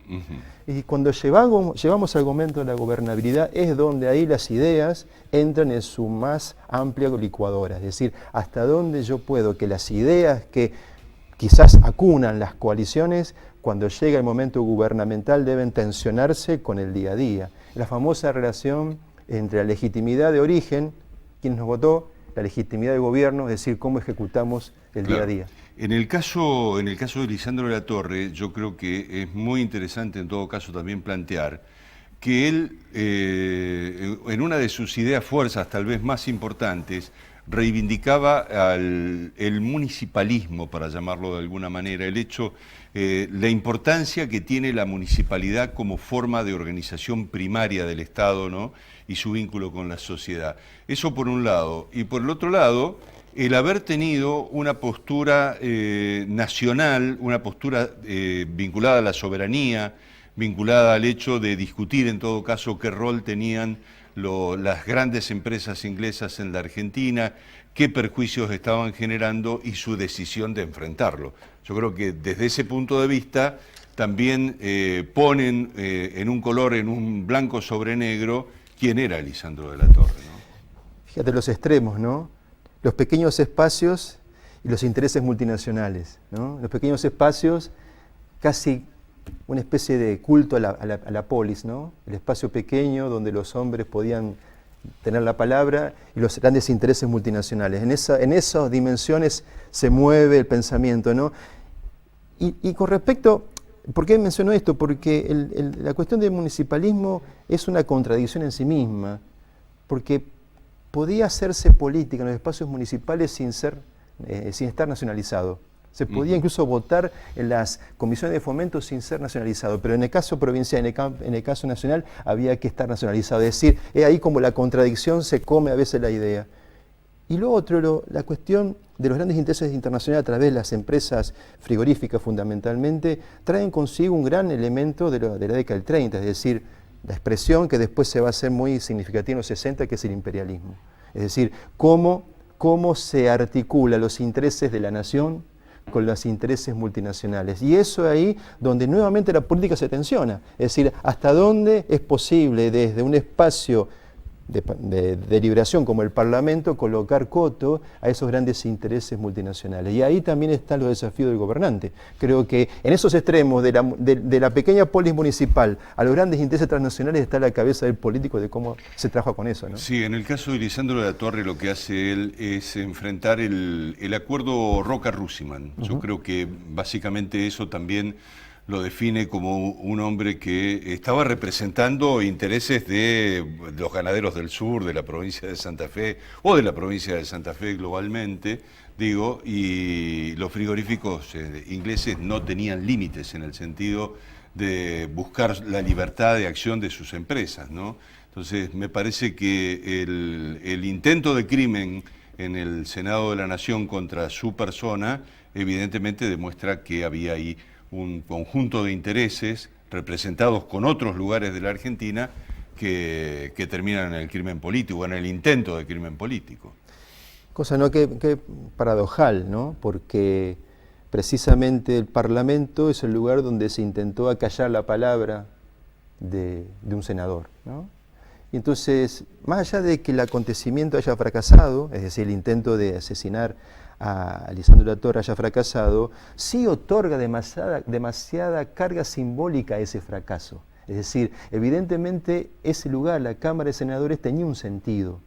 Y cuando llevamos al momento de la gobernabilidad es donde ahí las ideas entran en su más amplia licuadora. Es decir, hasta dónde yo puedo que las ideas que quizás acunan las coaliciones, cuando llega el momento gubernamental deben tensionarse con el día a día. La famosa relación entre la legitimidad de origen, quien nos votó, la legitimidad de gobierno, es decir, cómo ejecutamos el día a día. En el caso de Lisandro de la Torre, yo creo que es muy interesante en todo caso también plantear que él, en una de sus ideas fuerzas tal vez más importantes, reivindicaba el municipalismo, para llamarlo de alguna manera, el hecho, la importancia que tiene la municipalidad como forma de organización primaria del Estado, ¿no? Y su vínculo con la sociedad. Eso por un lado. Y por el otro lado, el haber tenido una postura nacional, una postura vinculada a la soberanía, vinculada al hecho de discutir en todo caso qué rol tenían las grandes empresas inglesas en la Argentina, qué perjuicios estaban generando y su decisión de enfrentarlo. Yo creo que desde ese punto de vista también ponen en un color, en un blanco sobre negro, quién era Lisandro de la Torre, ¿no? Fíjate los extremos, ¿no? Los pequeños espacios y los intereses multinacionales, ¿no? Los pequeños espacios, casi una especie de culto a la polis, ¿no? El espacio pequeño donde los hombres podían tener la palabra y los grandes intereses multinacionales. En esas dimensiones se mueve el pensamiento, ¿no? Y con respecto, ¿por qué menciono esto? Porque la cuestión del municipalismo es una contradicción en sí misma, porque podía hacerse política en los espacios municipales sin estar nacionalizado. Se podía incluso votar en las comisiones de fomento sin ser nacionalizado, pero en el caso provincial, en el caso nacional, había que estar nacionalizado. Es decir, es ahí como la contradicción se come a veces la idea. Y lo otro, la cuestión de los grandes intereses internacionales a través de las empresas frigoríficas fundamentalmente, traen consigo un gran elemento de la década del 30, es decir, la expresión que después se va a hacer muy significativa en los 60, que es el imperialismo. Es decir, cómo se articulan los intereses de la nación con los intereses multinacionales. Y eso es ahí donde nuevamente la política se tensiona. Es decir, hasta dónde es posible desde un espacio de deliberación como el Parlamento colocar coto a esos grandes intereses multinacionales. Y ahí también están los desafíos del gobernante. Creo que en esos extremos, de la pequeña polis municipal a los grandes intereses transnacionales, está la cabeza del político de cómo se trabaja con eso, ¿no? Sí, en el caso de Lisandro de la Torre lo que hace él es enfrentar el acuerdo Roca-Rusiman. Yo creo que básicamente eso también lo define como un hombre que estaba representando intereses de los ganaderos del sur, de la provincia de Santa Fe, o de la provincia de Santa Fe globalmente, digo, y los frigoríficos ingleses no tenían límites en el sentido de buscar la libertad de acción de sus empresas, ¿no? Entonces, me parece que el intento de crimen en el Senado de la Nación contra su persona, evidentemente demuestra que había ahí un conjunto de intereses representados con otros lugares de la Argentina que terminan en el crimen político, en el intento de crimen político. Cosa no que paradojal, ¿no? Porque precisamente el Parlamento es el lugar donde se intentó acallar la palabra de un senador, ¿no? Y entonces, más allá de que el acontecimiento haya fracasado, es decir, el intento de asesinar a Lisandro de la Torre haya fracasado, sí otorga demasiada carga simbólica a ese fracaso. Es decir, evidentemente ese lugar, la Cámara de Senadores, tenía un sentido.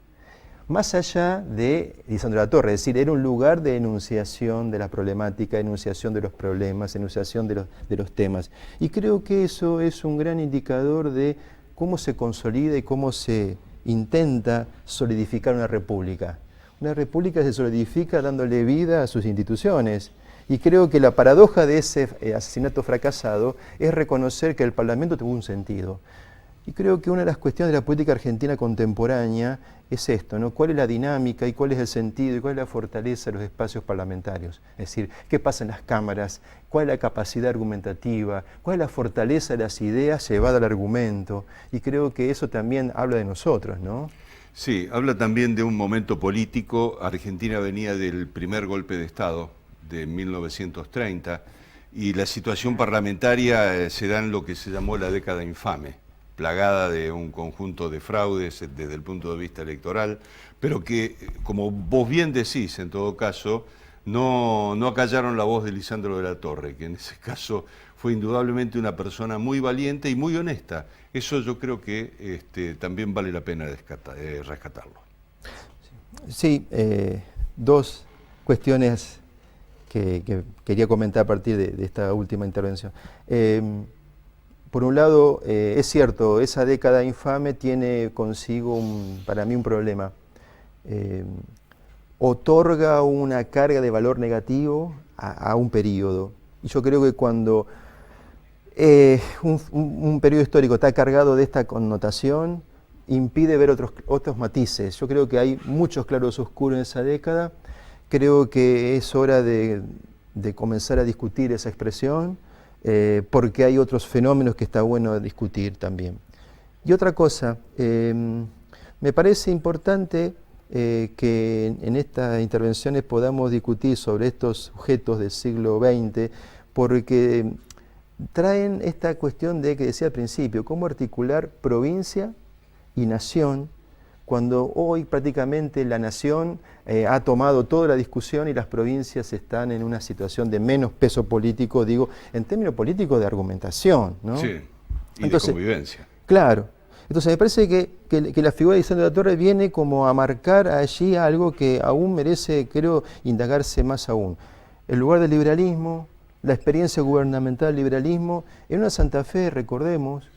Más allá de Lisandro de la Torre, es decir, era un lugar de enunciación de la problemática, enunciación de los problemas, enunciación de los temas. Y creo que eso es un gran indicador de cómo se consolida y cómo se intenta solidificar una república. Una república se solidifica dándole vida a sus instituciones. Y creo que la paradoja de ese asesinato fracasado es reconocer que el Parlamento tuvo un sentido. Y creo que una de las cuestiones de la política argentina contemporánea es esto, ¿no? ¿Cuál es la dinámica y cuál es el sentido y cuál es la fortaleza de los espacios parlamentarios? Es decir, ¿qué pasa en las cámaras? ¿Cuál es la capacidad argumentativa? ¿Cuál es la fortaleza de las ideas llevada al argumento? Y creo que eso también habla de nosotros, ¿no? Sí, habla también de un momento político. Argentina venía del primer golpe de Estado de 1930 y la situación parlamentaria se da en lo que se llamó la década infame, plagada de un conjunto de fraudes desde el punto de vista electoral, pero que, como vos bien decís, en todo caso, no acallaron la voz de Lisandro de la Torre, que en ese caso fue indudablemente una persona muy valiente y muy honesta. Eso yo creo que también vale la pena rescatarlo. Sí, dos cuestiones que quería comentar a partir de esta última intervención. Por un lado, es cierto, esa década infame tiene consigo, para mí, un problema. Otorga una carga de valor negativo a un periodo. Y yo creo que cuando un periodo histórico está cargado de esta connotación, impide ver otros matices. Yo creo que hay muchos claros oscuros en esa década. Creo que es hora de comenzar a discutir esa expresión, porque hay otros fenómenos que está bueno discutir también. Y otra cosa, me parece importante que en estas intervenciones podamos discutir sobre estos sujetos del siglo XX, porque traen esta cuestión de que decía al principio, cómo articular provincia y nación, cuando hoy prácticamente la nación ha tomado toda la discusión y las provincias están en una situación de menos peso político, digo, en términos políticos de argumentación, ¿no? Sí, y entonces, de convivencia. Claro. Entonces me parece que la figura de Lisandro de la Torre viene como a marcar allí algo que aún merece, creo, indagarse más aún. El lugar del liberalismo, la experiencia gubernamental del liberalismo, en una Santa Fe, recordemos,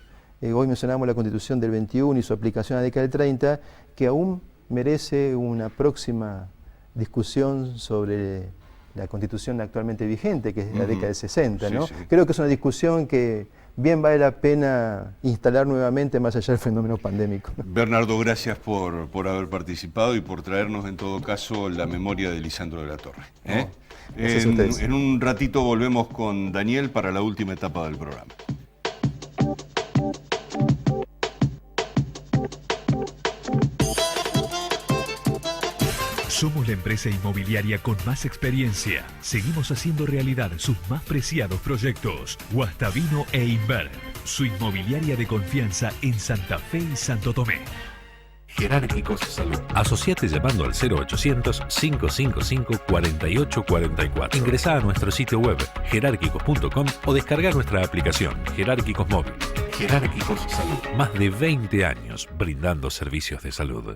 hoy mencionamos la Constitución del 21 y su aplicación a la década del 30, que aún merece una próxima discusión sobre la Constitución actualmente vigente, que es la década del 60, ¿no? Sí, sí. Creo que es una discusión que bien vale la pena instalar nuevamente más allá del fenómeno pandémico. Bernardo, gracias por haber participado y por traernos en todo caso la memoria de Lisandro de la Torre. En un ratito volvemos con Daniel para la última etapa del programa. Somos la empresa inmobiliaria con más experiencia. Seguimos haciendo realidad sus más preciados proyectos. Guastavino e Invert, su inmobiliaria de confianza en Santa Fe y Santo Tomé. Jerárquicos Salud. Asociate llamando al 0800-555-4844. Ingresá a nuestro sitio web jerárquicos.com o descarga nuestra aplicación Jerárquicos Móvil. Jerárquicos Salud. Más de 20 años brindando servicios de salud.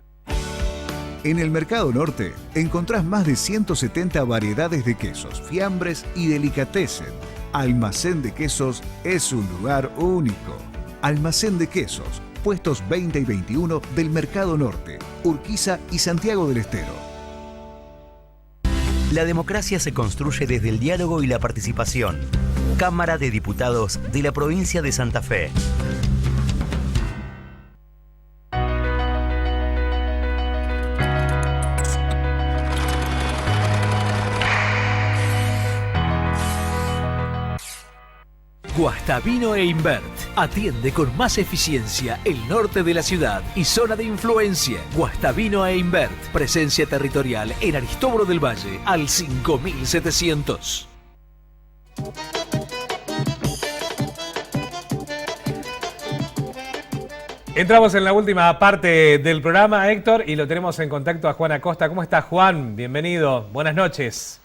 En el Mercado Norte encontrás más de 170 variedades de quesos, fiambres y delicatessen. Almacén de Quesos es un lugar único. Almacén de Quesos, puestos 20 y 21 del Mercado Norte, Urquiza y Santiago del Estero. La democracia se construye desde el diálogo y la participación. Cámara de Diputados de la provincia de Santa Fe. Guastavino e Invert atiende con más eficiencia el norte de la ciudad y zona de influencia. Guastavino e Invert, presencia territorial en Aristóbulo del Valle al 5700. Entramos en la última parte del programa, Héctor, y lo tenemos en contacto a Juan Acosta. ¿Cómo está, Juan? Bienvenido. Buenas noches.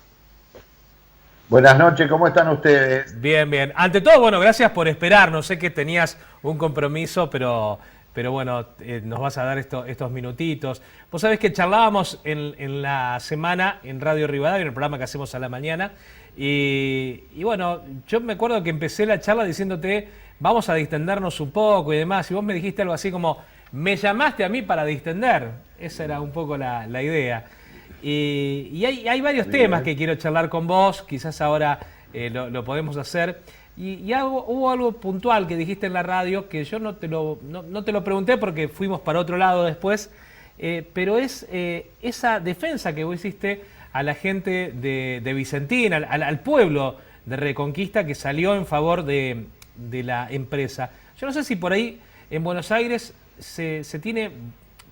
Buenas noches, ¿cómo están ustedes? Bien, bien. Ante todo, bueno, gracias por esperarnos. Sé que tenías un compromiso, pero bueno, nos vas a dar estos minutitos. Vos sabés que charlábamos en la semana en Radio Rivadavia, en el programa que hacemos a la mañana, y bueno, yo me acuerdo que empecé la charla diciéndote, vamos a distendernos un poco y demás, y vos me dijiste algo así como, me llamaste a mí para distender. Esa era un poco la idea. Y hay varios temas que quiero charlar con vos, quizás ahora lo podemos hacer. Hubo algo puntual que dijiste en la radio que yo no te lo pregunté porque fuimos para otro lado después, pero es esa defensa que vos hiciste a la gente de Vicentín, al pueblo de Reconquista que salió en favor de la empresa. Yo no sé si por ahí en Buenos Aires se tiene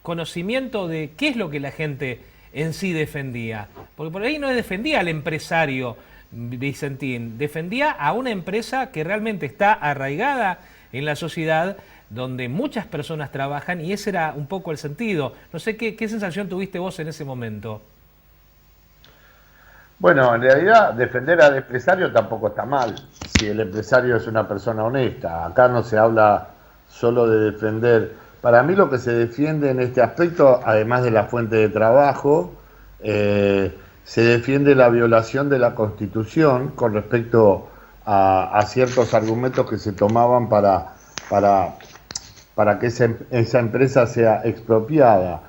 conocimiento de qué es lo que la gente en sí defendía, porque por ahí no defendía al empresario Vicentín, defendía a una empresa que realmente está arraigada en la sociedad, donde muchas personas trabajan, y ese era un poco el sentido. No sé qué sensación tuviste vos en ese momento. Bueno, en realidad defender al empresario tampoco está mal, si el empresario es una persona honesta. Acá no se habla solo de defender. Para mí lo que se defiende en este aspecto, además de la fuente de trabajo, se defiende la violación de la Constitución con respecto a ciertos argumentos que se tomaban para que esa empresa sea expropiada.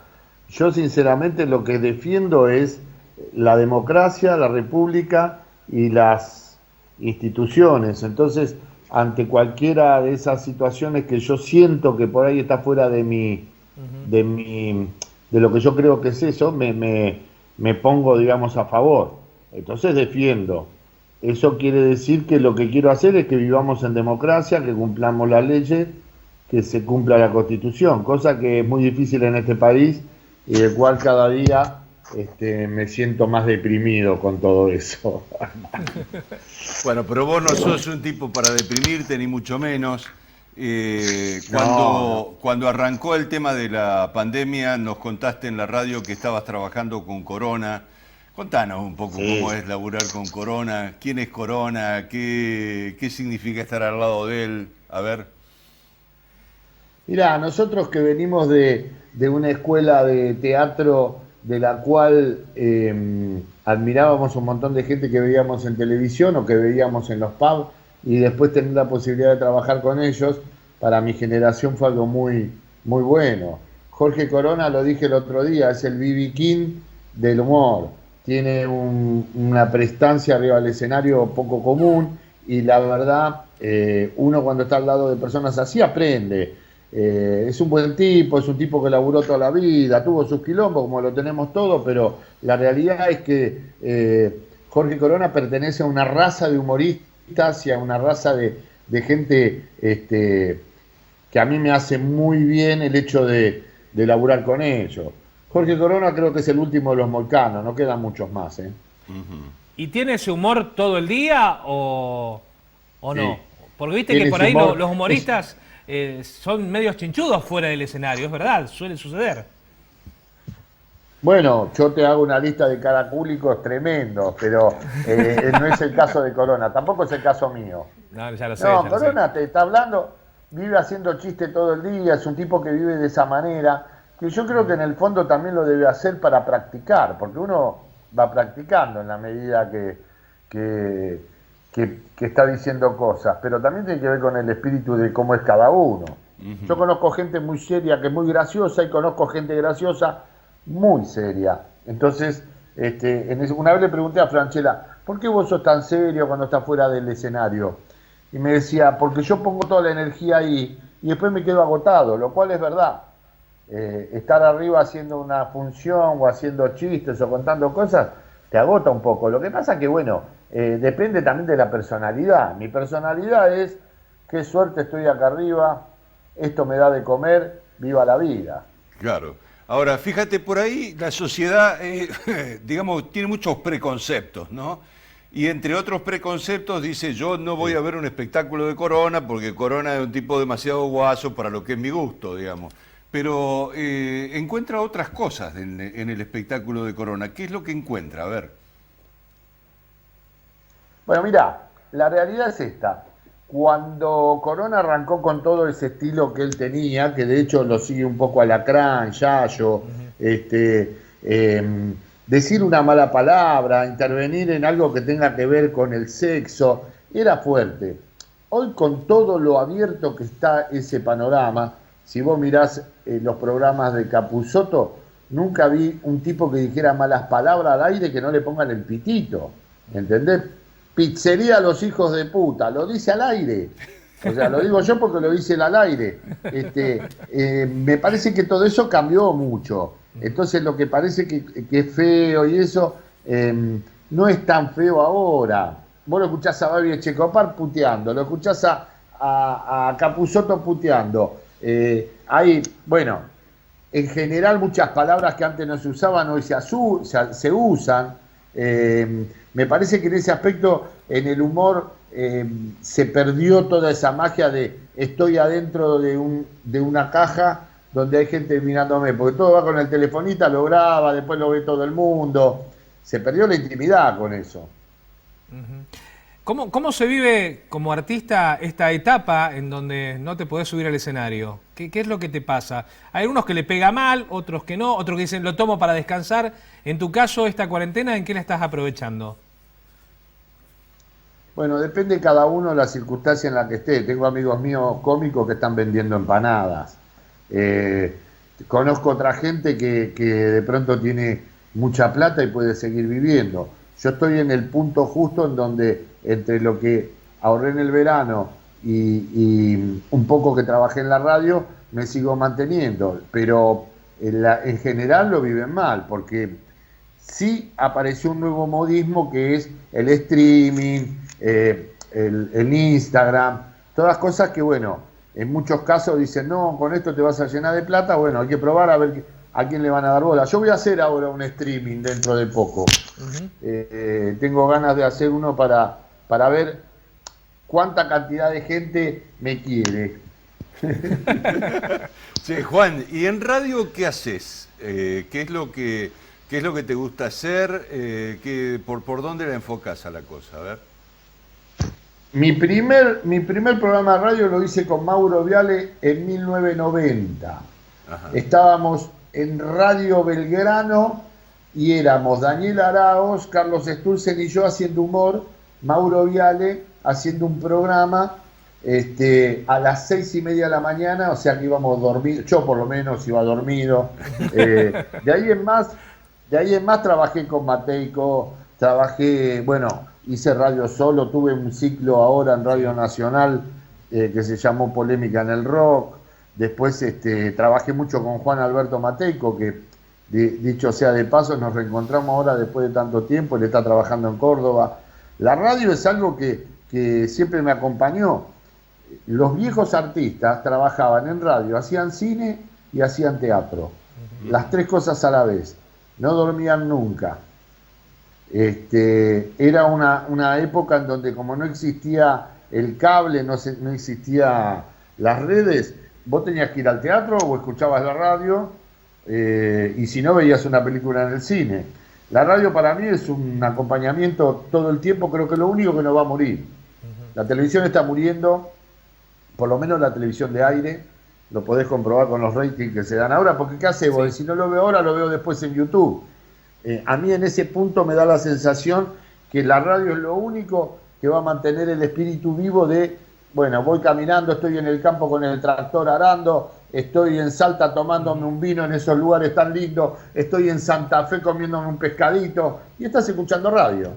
Yo sinceramente lo que defiendo es la democracia, la república y las instituciones. Entonces, ante cualquiera de esas situaciones que yo siento que por ahí está fuera de lo que yo creo que es eso, me pongo, digamos, a favor. Entonces defiendo. Eso quiere decir que lo que quiero hacer es que vivamos en democracia, que cumplamos las leyes, que se cumpla la Constitución, cosa que es muy difícil en este país y del cual cada día me siento más deprimido con todo eso. Bueno, pero vos no sos un tipo para deprimirte, ni mucho menos. Cuando arrancó el tema de la pandemia, nos contaste en la radio que estabas trabajando con Corona. Contanos un poco cómo es laburar con Corona, quién es Corona, qué significa estar al lado de él. A ver. Mirá, nosotros que venimos de una escuela de teatro de la cual admirábamos un montón de gente que veíamos en televisión o que veíamos en los pubs, y después tener la posibilidad de trabajar con ellos, para mi generación fue algo muy, muy bueno. Jorge Corona, lo dije el otro día, es el B.B. King del humor. Tiene una prestancia arriba del escenario poco común, y la verdad, uno cuando está al lado de personas así aprende. Es un buen tipo, es un tipo que laburó toda la vida, tuvo sus quilombos como lo tenemos todos, pero la realidad es que Jorge Corona pertenece a una raza de humoristas y a una raza de gente que a mí me hace muy bien el hecho de laburar con ellos. Jorge Corona creo que es el último de los Moicanos, no quedan muchos más. ¿Y tiene ese humor todo el día o no? Sí. Porque viste que por ahí los humoristas son medios chinchudos fuera del escenario, es verdad, suele suceder. Bueno, yo te hago una lista de caracúlicos tremendos, pero no es el caso de Corona, tampoco es el caso mío. No, ya lo sé. No, Corona te está hablando, vive haciendo chiste todo el día, es un tipo que vive de esa manera, que yo creo que en el fondo también lo debe hacer para practicar, porque uno va practicando en la medida que está diciendo cosas, pero también tiene que ver con el espíritu de cómo es cada uno. Yo conozco gente muy seria que es muy graciosa, y conozco gente graciosa muy seria. Entonces, una vez le pregunté a Franchella, ¿por qué vos sos tan serio cuando estás fuera del escenario? Y me decía, porque yo pongo toda la energía ahí y después me quedo agotado, lo cual es verdad. Estar arriba haciendo una función o haciendo chistes o contando cosas te agota un poco. Lo que pasa que, bueno, depende también de la personalidad. Mi personalidad es, qué suerte estoy acá arriba, esto me da de comer, viva la vida. Claro. Ahora, fíjate, por ahí la sociedad, digamos, tiene muchos preconceptos, ¿no? Y entre otros preconceptos dice, yo no voy a ver un espectáculo de Corona porque Corona es un tipo demasiado guaso para lo que es mi gusto, digamos. Pero encuentra otras cosas en el espectáculo de Corona. ¿Qué es lo que encuentra? A ver. Bueno, mira, la realidad es esta. Cuando Corona arrancó con todo ese estilo que él tenía, que de hecho lo sigue un poco Alacrán, Yayo, decir una mala palabra, intervenir en algo que tenga que ver con el sexo, era fuerte. Hoy, con todo lo abierto que está ese panorama, si vos mirás los programas de Capusotto, nunca vi un tipo que dijera malas palabras al aire que no le pongan el pitito, ¿entendés? pizzería Los Hijos de Puta, lo dice al aire. O sea, lo digo yo porque lo dice él al aire. Me parece que todo eso cambió mucho. Entonces lo que parece que es feo y eso, no es tan feo ahora. Vos lo escuchás a Babi Echecopar puteando, lo escuchás a Capusotto puteando. Hay, bueno, en general muchas palabras que antes no se usaban hoy se usan. Me parece que en ese aspecto, en el humor, se perdió toda esa magia de estoy adentro de una caja donde hay gente mirándome, porque todo va con el telefonita, lo graba, después lo ve todo el mundo. Se perdió la intimidad con eso. ¿Cómo se vive como artista esta etapa en donde no te podés subir al escenario? ¿Qué es lo que te pasa? Hay algunos que le pega mal, otros que no, otros que dicen lo tomo para descansar. En tu caso, esta cuarentena, ¿en qué la estás aprovechando? Bueno, depende cada uno de la circunstancia en la que esté. Tengo amigos míos cómicos que están vendiendo empanadas. Conozco otra gente que de pronto tiene mucha plata y puede seguir viviendo. Yo estoy en el punto justo en donde entre lo que ahorré en el verano y un poco que trabajé en la radio, me sigo manteniendo. Pero en general lo viven mal, porque sí apareció un nuevo modismo que es el streaming, el Instagram, todas cosas que, bueno, en muchos casos dicen, no, con esto te vas a llenar de plata. Bueno, hay que probar a ver a quién le van a dar bola. Yo voy a hacer ahora un streaming dentro de poco. Tengo ganas de hacer uno para ver cuánta cantidad de gente me quiere. Sí, Juan, ¿y en radio qué haces? ¿Qué es lo que te gusta hacer? ¿Por dónde la enfocás a la cosa? A ver. Mi primer programa de radio lo hice con Mauro Viale en 1990. Ajá. Estábamos en Radio Belgrano y éramos Daniel Araoz, Carlos Stulzen y yo haciendo humor, Mauro Viale haciendo un programa a las 6:30 de la mañana, o sea que íbamos dormidos, yo por lo menos iba dormido. De ahí en más trabajé con Mateico, hice radio solo, tuve un ciclo ahora en Radio Nacional que se llamó Polémica en el Rock. Después trabajé mucho con Juan Alberto Mateico, que dicho sea de paso, nos reencontramos ahora después de tanto tiempo, él está trabajando en Córdoba. La radio es algo que siempre me acompañó. Los viejos artistas trabajaban en radio, hacían cine y hacían teatro. Las tres cosas a la vez. No dormían nunca. Era una época en donde, como no existía el cable, no existía las redes, vos tenías que ir al teatro o escuchabas la radio, y si no, veías una película en el cine. La radio para mí es un acompañamiento todo el tiempo, creo que es lo único que no va a morir. La televisión está muriendo, por lo menos la televisión de aire, lo podés comprobar con los ratings que se dan ahora, porque ¿qué haces vos? Si no lo veo ahora, lo veo después en YouTube. A mí en ese punto me da la sensación que la radio es lo único que va a mantener el espíritu vivo de, bueno, voy caminando, estoy en el campo con el tractor arando, estoy en Salta tomándome un vino en esos lugares tan lindos, estoy en Santa Fe comiéndome un pescadito y estás escuchando radio.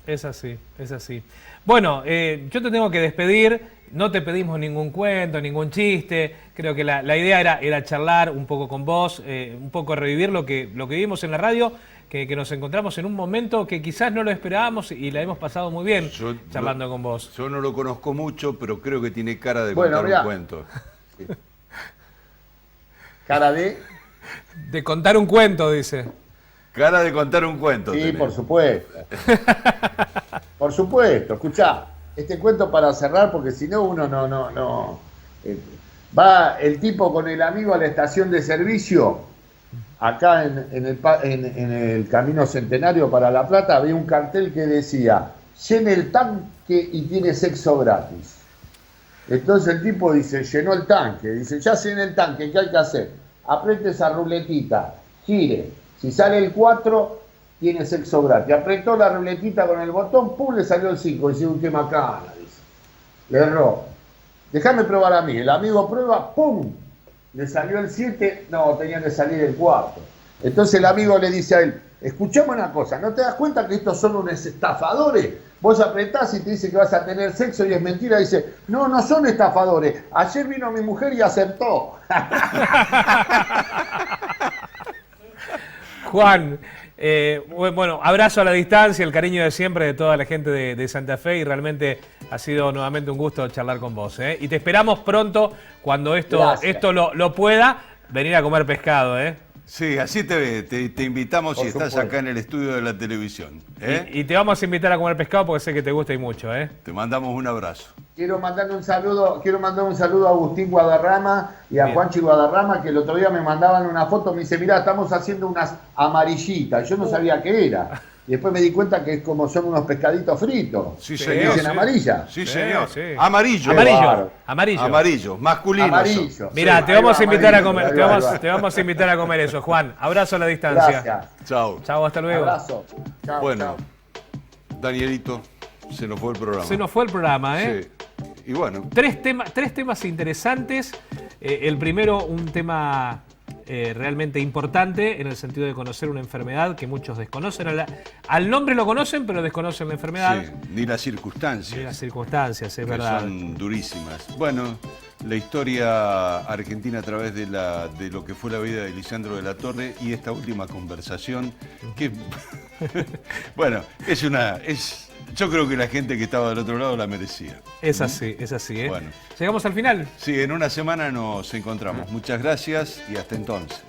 Es así, es así. Bueno, yo te tengo que despedir. No te pedimos ningún cuento, ningún chiste. Creo que la idea era charlar un poco con vos, un poco revivir lo que vivimos en la radio, que nos encontramos en un momento que quizás no lo esperábamos y la hemos pasado muy bien charlando con vos. Yo no lo conozco mucho, pero creo que tiene cara de contar un cuento. Sí. ¿Cara de? De contar un cuento, dice. Cara de contar un cuento. Sí, tenés. Por supuesto. Por supuesto, escuchá. Este cuento para cerrar, porque si no uno no. Va el tipo con el amigo a la estación de servicio, acá en el Camino Centenario para La Plata, había un cartel que decía, llene el tanque y tiene sexo gratis. Entonces el tipo dice, llenó el tanque, dice, ya llené el tanque, ¿qué hay que hacer? Apriete esa ruletita, gire, si sale el 4... tiene sexo gratis. Apretó la ruletita con el botón, pum, le salió el 5. Dice, qué macana, dice. Le erró. Déjame probar a mí. El amigo prueba, pum, le salió el 7. No, tenía que salir el 4. Entonces el amigo le dice a él, escuchame una cosa, ¿no te das cuenta que estos son unos estafadores? vos apretás y te dice que vas a tener sexo y es mentira. Dice, no, no son estafadores. Ayer vino mi mujer y aceptó. Juan, bueno, abrazo a la distancia, el cariño de siempre de toda la gente de Santa Fe y realmente ha sido nuevamente un gusto charlar con vos. Y te esperamos pronto cuando esto lo pueda venir a comer pescado. Sí, así te invitamos si estás acá en el estudio de la televisión. Y te vamos a invitar a comer pescado porque sé que te gusta y mucho. Te mandamos un abrazo. Quiero mandar un saludo a Agustín Guadarrama y a Juanchi Guadarrama, que el otro día me mandaban una foto, me dice, mirá, estamos haciendo unas amarillitas. Yo no sabía qué era. Y después me di cuenta que es como son unos pescaditos fritos. Sí, señor. ¿Dicen amarilla? Sí, señor. Sí. Amarillo. Amarillo. Masculino. Amarillo. Mirá, Sí, te vamos a invitar a comer, ahí va. te vamos a invitar a comer eso, Juan. Abrazo a la distancia. Gracias. Chao. Chao, hasta luego. Abrazo. Chao, Bueno, chao. Danielito, se nos fue el programa. Se nos fue el programa, Sí. Y bueno. Tres temas interesantes. El primero, un tema realmente importante en el sentido de conocer una enfermedad que muchos desconocen. Al nombre lo conocen, pero desconocen la enfermedad. Sí, ni las circunstancias. Ni las circunstancias, es que verdad. son durísimas. Bueno, la historia argentina a través de lo que fue la vida de Lisandro de la Torre y esta última conversación que bueno, yo creo que la gente que estaba del otro lado la merecía. Es así. Bueno. ¿Llegamos al final? Sí, en una semana nos encontramos. Muchas gracias y hasta entonces.